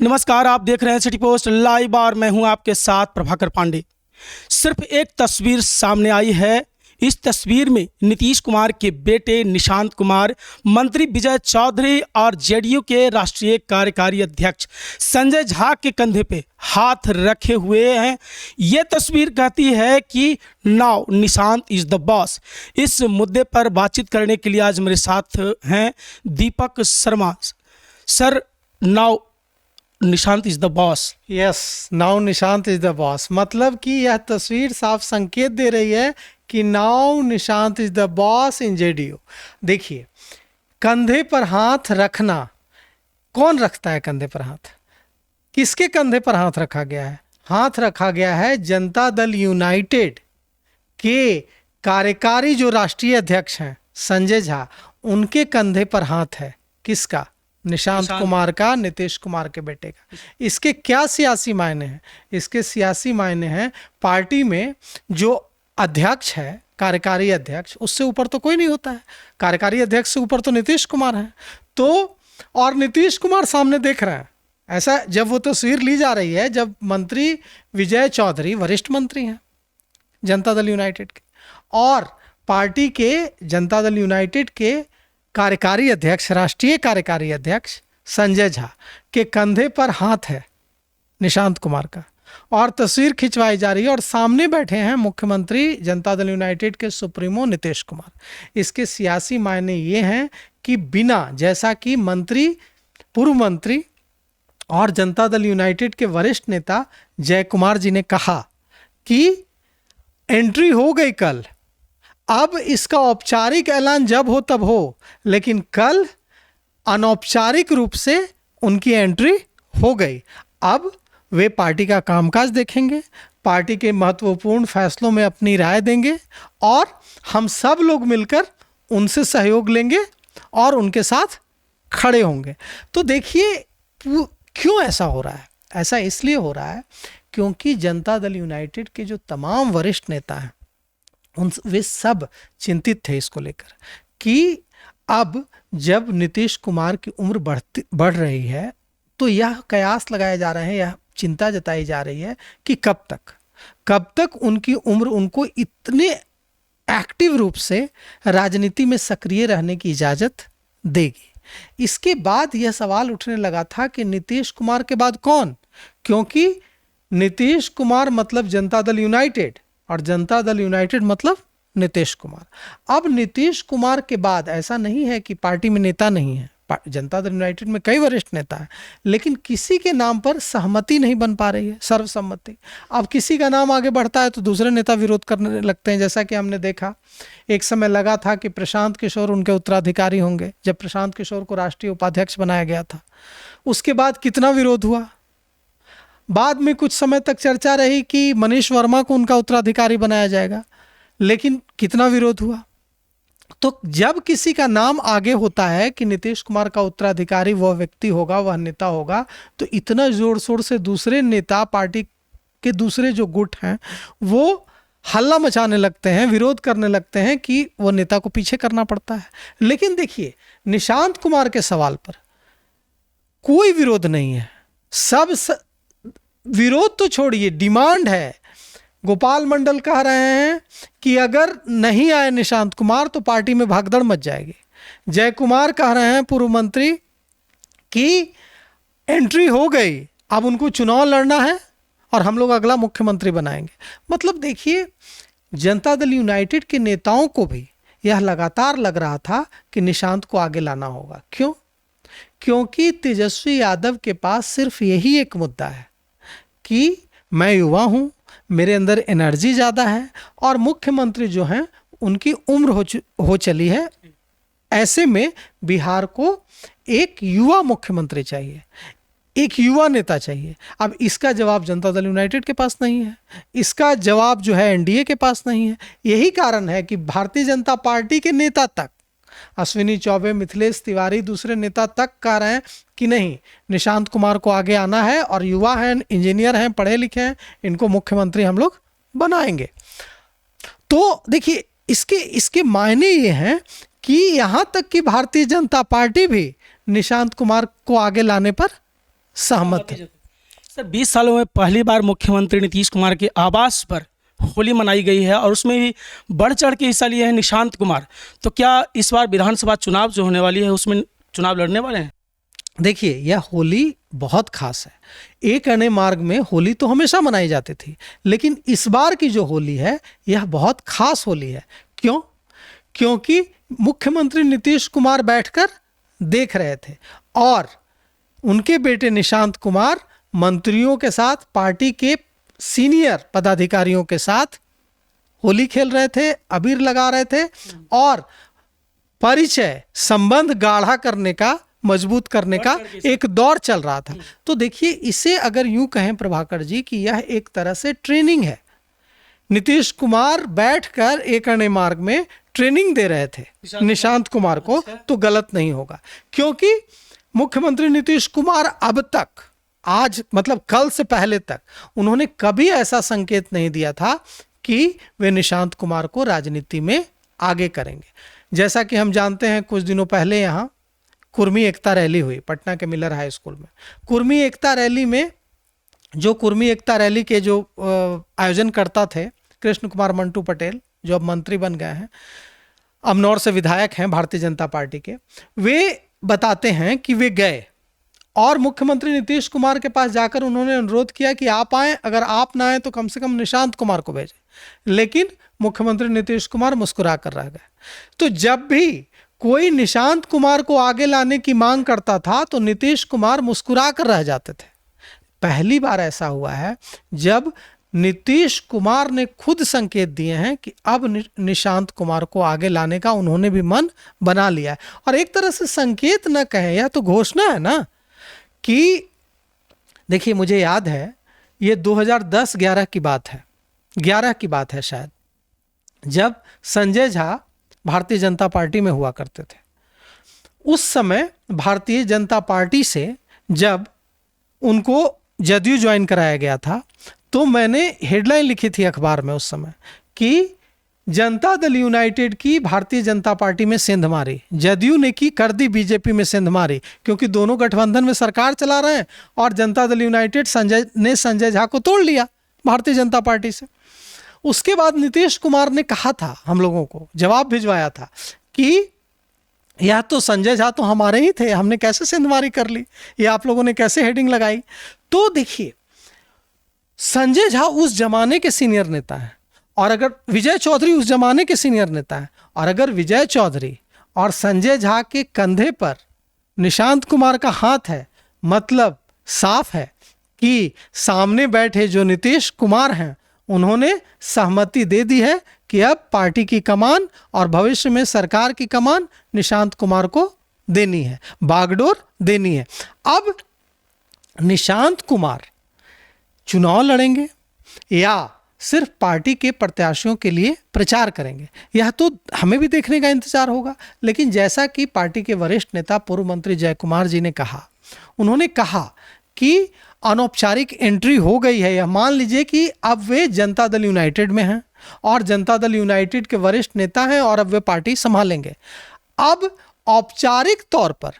नमस्कार, आप देख रहे हैं सिटी पोस्ट लाइव और मैं हूं आपके साथ प्रभाकर पांडे। सिर्फ एक तस्वीर सामने आई है। इस तस्वीर में नीतीश कुमार के बेटे निशांत कुमार, मंत्री विजय चौधरी और जेडीयू के राष्ट्रीय कार्यकारी अध्यक्ष संजय झा के कंधे पे हाथ रखे हुए हैं। ये तस्वीर कहती है कि now Nishant is the boss. इस मुद्दे पर बातचीत करने के लिए आज मेरे साथ हैं Deepak Sharma. Sir, now Nishant is the boss. Yes, now Nishant is the boss, मतलब कि यह तस्वीर साफ संकेत दे रही है कि now Nishant is the boss in JDU. देखिए, कंधे पर हाथ रखना, कौन रखता है कंधे पर हाथ? किसके कंधे पर हाथ रखा गया है? हाथ रखा गया है जनता दल यूनाइटेड के कार्यकारी जो राष्ट्रीय अध्यक्ष हैं संजय झा, उनके कंधे पर हाथ है। किसका? निशांत कुमार का, नीतीश कुमार के बेटे का। इसके क्या सियासी मायने हैं? इसके सियासी मायने हैं, पार्टी में जो अध्यक्ष है, कार्यकारी अध्यक्ष, उससे ऊपर तो कोई नहीं होता है। कार्यकारी अध्यक्ष से ऊपर तो नीतीश कुमार है। तो और नीतीश कुमार सामने देख रहे हैं। ऐसा जब वो तस्वीर ली जा रही है, जब मंत्री विजय चौधरी वरिष्ठ मंत्री हैं जनता दल यूनाइटेड के, और पार्टी के जनता दल यूनाइटेड के कार्यकारी अध्यक्ष, राष्ट्रीय कार्यकारी अध्यक्ष संजय झा के कंधे पर हाथ है निशांत कुमार का, और तस्वीर खिंचवाई जा रही है, और सामने बैठे हैं मुख्यमंत्री जनता दल यूनाइटेड के सुप्रीमो नीतीश कुमार। इसके सियासी मायने ये हैं कि बिना, जैसा कि मंत्री, पूर्व मंत्री और जनता दल यूनाइटेड के वरिष्ठ नेता जय कुमार जी ने कहा कि एंट्री हो गई कल, अब इसका औपचारिक ऐलान जब हो तब हो, लेकिन कल अनौपचारिक रूप से उनकी एंट्री हो गई। अब वे पार्टी का कामकाज देखेंगे, पार्टी के महत्वपूर्ण फैसलों में अपनी राय देंगे, और हम सब लोग मिलकर उनसे सहयोग लेंगे और उनके साथ खड़े होंगे। तो देखिए, क्यों ऐसा हो रहा है? ऐसा इसलिए हो रहा है क्योंकि जनता दल यूनाइटेड के जो तमाम वरिष्ठ नेता हैं, वे सब चिंतित थे इसको लेकर कि अब जब नीतीश कुमार की उम्र बढ़ रही है, तो यह कयास लगाए जा रहे हैं, यह चिंता जताई जा रही है कि कब तक उनकी उम्र उनको इतने एक्टिव रूप से राजनीति में सक्रिय रहने की इजाज़त देगी। इसके बाद यह सवाल उठने लगा था कि नीतीश कुमार के बाद कौन? क्योंकि नीतीश कुमार मतलब जनता दल यूनाइटेड, और जनता दल यूनाइटेड मतलब नीतीश कुमार। अब नीतीश कुमार के बाद ऐसा नहीं है कि पार्टी में नेता नहीं है, जनता दल यूनाइटेड में कई वरिष्ठ नेता हैं, लेकिन किसी के नाम पर सहमति नहीं बन पा रही है, सर्वसम्मति। अब किसी का नाम आगे बढ़ता है तो दूसरे नेता विरोध करने लगते हैं। जैसा कि हमने देखा, एक समय लगा था कि प्रशांत किशोर उनके उत्तराधिकारी होंगे, जब प्रशांत किशोर को राष्ट्रीय उपाध्यक्ष बनाया गया था। उसके बाद कितना विरोध हुआ। बाद में कुछ समय तक चर्चा रही कि मनीष वर्मा को उनका उत्तराधिकारी बनाया जाएगा, लेकिन कितना विरोध हुआ। तो जब किसी का नाम आगे होता है कि नीतीश कुमार का उत्तराधिकारी वह व्यक्ति होगा, वह नेता होगा, तो इतना जोर शोर से दूसरे नेता, पार्टी के दूसरे जो गुट हैं, वो हल्ला मचाने लगते हैं, विरोध करने लगते हैं कि वो नेता को पीछे करना पड़ता है। लेकिन देखिए, निशांत कुमार के सवाल पर कोई विरोध नहीं है। विरोध तो छोड़िए, डिमांड है। गोपाल मंडल कह रहे हैं कि अगर नहीं आए निशांत कुमार तो पार्टी में भागदड़ मच जाएगी। जय कुमार कह रहे हैं, पूर्व मंत्री, कि एंट्री हो गई, अब उनको चुनाव लड़ना है और हम लोग अगला मुख्यमंत्री बनाएंगे। मतलब देखिए, जनता दल यूनाइटेड के नेताओं को भी यह लगातार लग रहा था कि निशांत को आगे लाना होगा। क्यों? क्योंकि तेजस्वी यादव के पास सिर्फ यही एक मुद्दा है कि मैं युवा हूं, मेरे अंदर एनर्जी ज़्यादा है, और मुख्यमंत्री जो हैं उनकी उम्र हो चली है। ऐसे में बिहार को एक युवा मुख्यमंत्री चाहिए, एक युवा नेता चाहिए। अब इसका जवाब जनता दल यूनाइटेड के पास नहीं है, इसका जवाब जो है एनडीए के पास नहीं है। यही कारण है कि भारतीय जनता पार्टी के नेता तक, अश्विनी चौबे, मिथिलेश तिवारी, दूसरे नेता तक कह रहे हैं कि नहीं, निशांत कुमार को आगे आना है, और युवा हैं, इंजीनियर हैं, पढ़े लिखे हैं, इनको मुख्यमंत्री हम लोग बनाएंगे। तो देखिए, इसके मायने ये हैं कि यहाँ तक कि भारतीय जनता पार्टी भी निशांत कुमार को आगे लाने पर सहमत थे। सर 20 सालों में पहली बार मुख्यमंत्री नीतीश कुमार के आवास पर होली मनाई गई है और उसमें भी बढ़ चढ़ के हिस्सा लिए हैं निशांत कुमार। तो क्या इस बार विधानसभा चुनाव जो होने वाली है उसमें चुनाव लड़ने वाले हैं? देखिए, यह होली बहुत खास है। एक अणे मार्ग में होली तो हमेशा मनाई जाती थी, लेकिन इस बार की जो होली है यह बहुत खास होली है। क्यों? क्योंकि मुख्यमंत्री नीतीश कुमार बैठकर देख रहे थे और उनके बेटे निशांत कुमार मंत्रियों के साथ, पार्टी के सीनियर पदाधिकारियों के साथ होली खेल रहे थे, अबीर लगा रहे थे और परिचय, संबंध गाढ़ा करने का, मजबूत करने का एक दौर चल रहा था। तो देखिए, इसे अगर यूं कहें प्रभाकर जी कि यह एक तरह से ट्रेनिंग है। नीतीश कुमार बैठकर एक अणे मार्ग में ट्रेनिंग दे रहे थे निशांत कुमार को, तो गलत नहीं होगा। क्योंकि मुख्यमंत्री नीतीश कुमार अब तक, आज मतलब कल से पहले तक, उन्होंने कभी ऐसा संकेत नहीं दिया था कि वे निशांत कुमार को राजनीति में आगे करेंगे। जैसा कि हम जानते हैं, कुछ दिनों पहले यहाँ कुर्मी एकता रैली हुई पटना के मिलर हाई स्कूल में। कुर्मी एकता रैली में जो कुर्मी एकता रैली के जो आयोजन करता थे कृष्ण कुमार मंटू पटेल, जो अब मंत्री बन गए हैं, अमनौर से विधायक हैं भारतीय जनता पार्टी के, वे बताते हैं कि वे गए और मुख्यमंत्री नीतीश कुमार के पास जाकर उन्होंने अनुरोध किया कि आप आएं, अगर आप ना आए तो कम से कम निशांत कुमार को भेजें। लेकिन मुख्यमंत्री नीतीश कुमार मुस्कुरा कर रह गए। तो जब भी कोई निशांत कुमार को आगे लाने की मांग करता था तो नीतीश कुमार मुस्कुरा कर रह जाते थे। पहली बार ऐसा हुआ है जब नीतीश कुमार ने खुद संकेत दिए हैं कि अब निशांत कुमार को आगे लाने का उन्होंने भी मन बना लिया है। और एक तरह से संकेत न कहें, यह तो घोषणा है ना कि देखिए, मुझे याद है ये 2010-11 की बात है, 11 की बात है शायद, जब संजय झा भारतीय जनता पार्टी में हुआ करते थे। उस समय भारतीय जनता पार्टी से जब उनको जदयू ज्वाइन कराया गया था तो मैंने हेडलाइन लिखी थी अखबार में उस समय कि जनता दल यूनाइटेड की भारतीय जनता पार्टी में सेंध मारी, जदयू ने की कर दी बीजेपी में सेंध मारी, क्योंकि दोनों गठबंधन में सरकार चला रहे हैं और जनता दल यूनाइटेड संजय झा को तोड़ लिया भारतीय जनता पार्टी से। उसके बाद नीतीश कुमार ने कहा था, हम लोगों को जवाब भिजवाया था कि यह तो संजय झा तो हमारे ही थे, हमने कैसे सेंधमारी कर ली, ये आप लोगों ने कैसे हेडिंग लगाई। तो देखिए, संजय झा उस जमाने के सीनियर नेता हैं और अगर विजय चौधरी उस जमाने के सीनियर नेता हैं, और अगर विजय चौधरी और संजय झा के कंधे पर निशांत कुमार का हाथ है, मतलब साफ है कि सामने बैठे जो नीतीश कुमार हैं उन्होंने सहमति दे दी है कि अब पार्टी की कमान और भविष्य में सरकार की कमान निशांत कुमार को देनी है, बागडोर देनी है। अब निशांत कुमार चुनाव लड़ेंगे या सिर्फ पार्टी के प्रत्याशियों के लिए प्रचार करेंगे, यह तो हमें भी देखने का इंतजार होगा। लेकिन जैसा कि पार्टी के वरिष्ठ नेता पूर्व मंत्री जय कुमार जी ने कहा, उन्होंने कहा कि अनौपचारिक एंट्री हो गई है। यह मान लीजिए कि अब वे जनता दल यूनाइटेड में हैं और जनता दल यूनाइटेड के वरिष्ठ नेता हैं और अब वे पार्टी संभालेंगे। अब औपचारिक तौर पर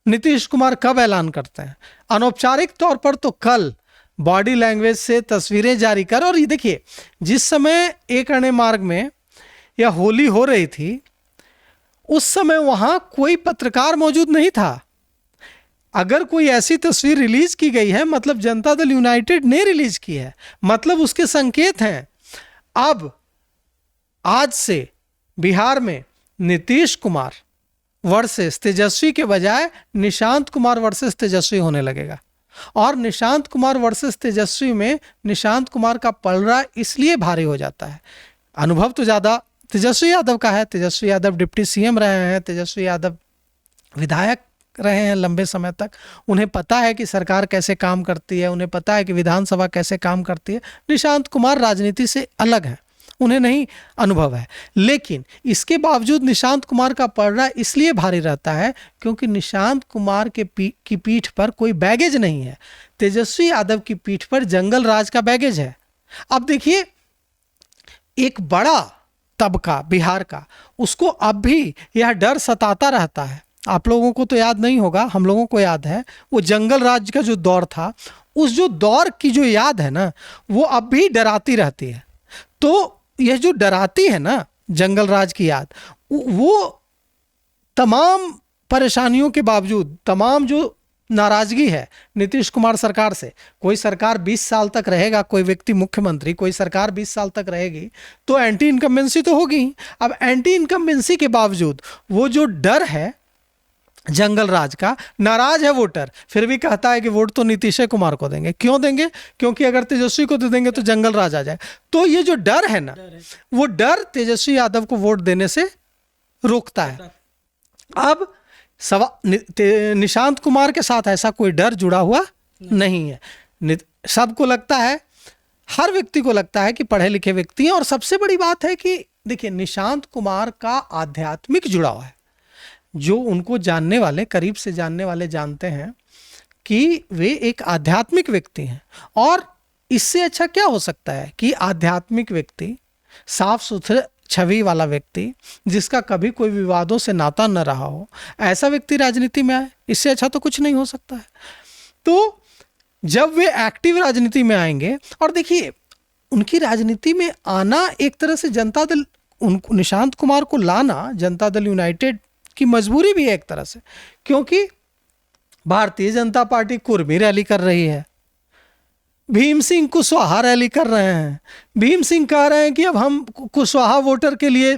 नीतीश कुमार कब ऐलान करते हैं? अनौपचारिक तौर पर तो कल बॉडी लैंग्वेज से तस्वीरें जारी कर। और ये देखिए, जिस समय एक अणे मार्ग में यह होली हो रही थी उस समय वहां कोई पत्रकार मौजूद नहीं था। अगर कोई ऐसी तस्वीर रिलीज की गई है मतलब जनता दल यूनाइटेड ने रिलीज की है, मतलब उसके संकेत हैं। अब आज से बिहार में नीतीश कुमार वर्सेस तेजस्वी के बजाय निशांत कुमार वर्सेस तेजस्वी होने लगेगा। और निशांत कुमार वर्सेस तेजस्वी में निशांत कुमार का पलड़ा इसलिए भारी हो जाता है, अनुभव तो ज़्यादा तेजस्वी यादव का है। तेजस्वी यादव डिप्टी सीएम रहे हैं, तेजस्वी यादव विधायक रहे हैं लंबे समय तक, उन्हें पता है कि सरकार कैसे काम करती है, उन्हें पता है कि विधानसभा कैसे काम करती है। निशांत कुमार राजनीति से अलग हैं, उन्हें नहीं अनुभव है। लेकिन इसके बावजूद निशांत कुमार का पलड़ा इसलिए भारी रहता है क्योंकि निशांत कुमार के की पीठ पर कोई बैगेज नहीं है, तेजस्वी यादव की पीठ पर जंगल राज का बैगेज है। अब देखिए, एक बड़ा तबका बिहार का, उसको अब भी यह डर सताता रहता है आप लोगों को तो याद नहीं होगा, हम लोगों को याद है, वो जंगल राज का जो दौर था, उस जो दौर की जो याद है ना, वो अब भी डराती रहती है। तो यह जो डराती है ना जंगल राज की याद, वो तमाम परेशानियों के बावजूद, तमाम जो नाराजगी है नीतीश कुमार सरकार से, कोई सरकार 20 साल तक रहेगा, कोई व्यक्ति मुख्यमंत्री, कोई सरकार 20 साल तक रहेगी तो एंटी इनकम्बेंसी तो होगी। अब एंटी इनकम्बेंसी के बावजूद वो जो डर है जंगल राज का, नाराज है वोटर, फिर भी कहता है कि वोट तो नीतीश कुमार को देंगे। क्यों देंगे? क्योंकि अगर तेजस्वी को दे देंगे तो जंगल राज आ जाए। तो ये जो डर है ना, वो डर तेजस्वी यादव को वोट देने से रोकता है। अब निशांत कुमार के साथ ऐसा कोई डर जुड़ा हुआ नहीं है। सबको लगता है, हर व्यक्ति को लगता है कि पढ़े लिखे व्यक्ति हैं। और सबसे बड़ी बात है कि देखिए, निशांत कुमार का आध्यात्मिक जुड़ाव है। जो उनको जानने वाले, करीब से जानने वाले जानते हैं कि वे एक आध्यात्मिक व्यक्ति हैं। और इससे अच्छा क्या हो सकता है कि आध्यात्मिक व्यक्ति, साफ सुथरे छवि वाला व्यक्ति, जिसका कभी कोई विवादों से नाता न रहा हो, ऐसा व्यक्ति राजनीति में आए। इससे अच्छा तो कुछ नहीं हो सकता है। तो जब वे एक्टिव राजनीति में आएंगे, और देखिए उनकी राजनीति में आना एक तरह से जनता दल, उनको निशांत कुमार को लाना जनता दल यूनाइटेड की मजबूरी भी है एक तरह से, क्योंकि भारतीय जनता पार्टी कुर्मी रैली कर रही है, भीम सिंह कुशवाहा रैली कर रहे हैं। भीम सिंह कह रहे हैं कि अब हम कुशवाहा वोटर के लिए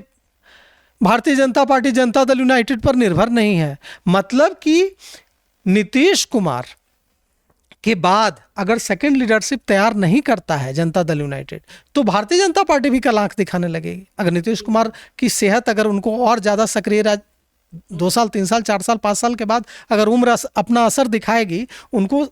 भारतीय जनता पार्टी जनता दल यूनाइटेड पर निर्भर नहीं है। मतलब कि नीतीश कुमार के बाद अगर सेकंड लीडरशिप तैयार नहीं करता है जनता दल यूनाइटेड, तो भारतीय जनता पार्टी भी कल आंख दिखाने लगेगी। अगर नीतीश कुमार की सेहत, अगर उनको और ज़्यादा सक्रिय 2 साल 3 साल 4 साल 5 साल के बाद अगर उम्र अपना असर दिखाएगी, उनको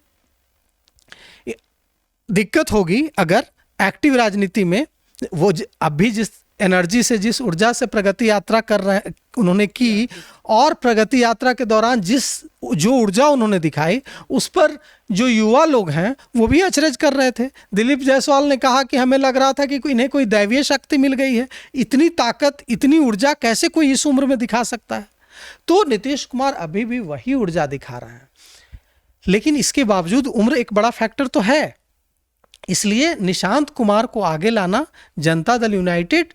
दिक्कत होगी। अगर एक्टिव राजनीति में वो अभी जिस एनर्जी से, जिस ऊर्जा से प्रगति यात्रा कर रहे हैं उन्होंने की, और प्रगति यात्रा के दौरान जो ऊर्जा उन्होंने दिखाई, उस पर जो युवा लोग हैं वो भी अचरज कर रहे थे। दिलीप जायसवाल ने कहा कि हमें लग रहा था कि इन्हें कोई दैवीय शक्ति मिल गई है, इतनी ताकत, इतनी ऊर्जा कैसे कोई इस उम्र में दिखा सकता है। तो नीतीश कुमार अभी भी वही ऊर्जा दिखा रहे हैं, लेकिन इसके बावजूद उम्र एक बड़ा फैक्टर तो है। इसलिए निशांत कुमार को आगे लाना जनता दल यूनाइटेड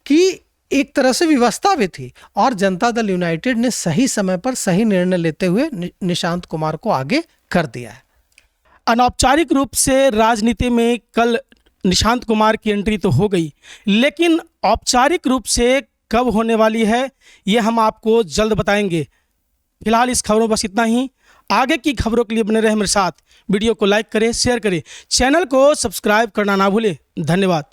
की एक तरह से व्यवस्था भी थी, और जनता दल यूनाइटेड ने सही समय पर सही निर्णय लेते हुए निशांत कुमार को आगे कर दिया है। अनौपचारिक रूप से राजनीति में कल निशांत कुमार की एंट्री तो हो गई, लेकिन औपचारिक रूप से कब होने वाली है ये हम आपको जल्द बताएंगे। फिलहाल इस खबरों बस इतना ही। आगे की खबरों के लिए बने रहे मेरे साथ। वीडियो को लाइक करें, शेयर करें, चैनल को सब्सक्राइब करना ना भूलें। धन्यवाद।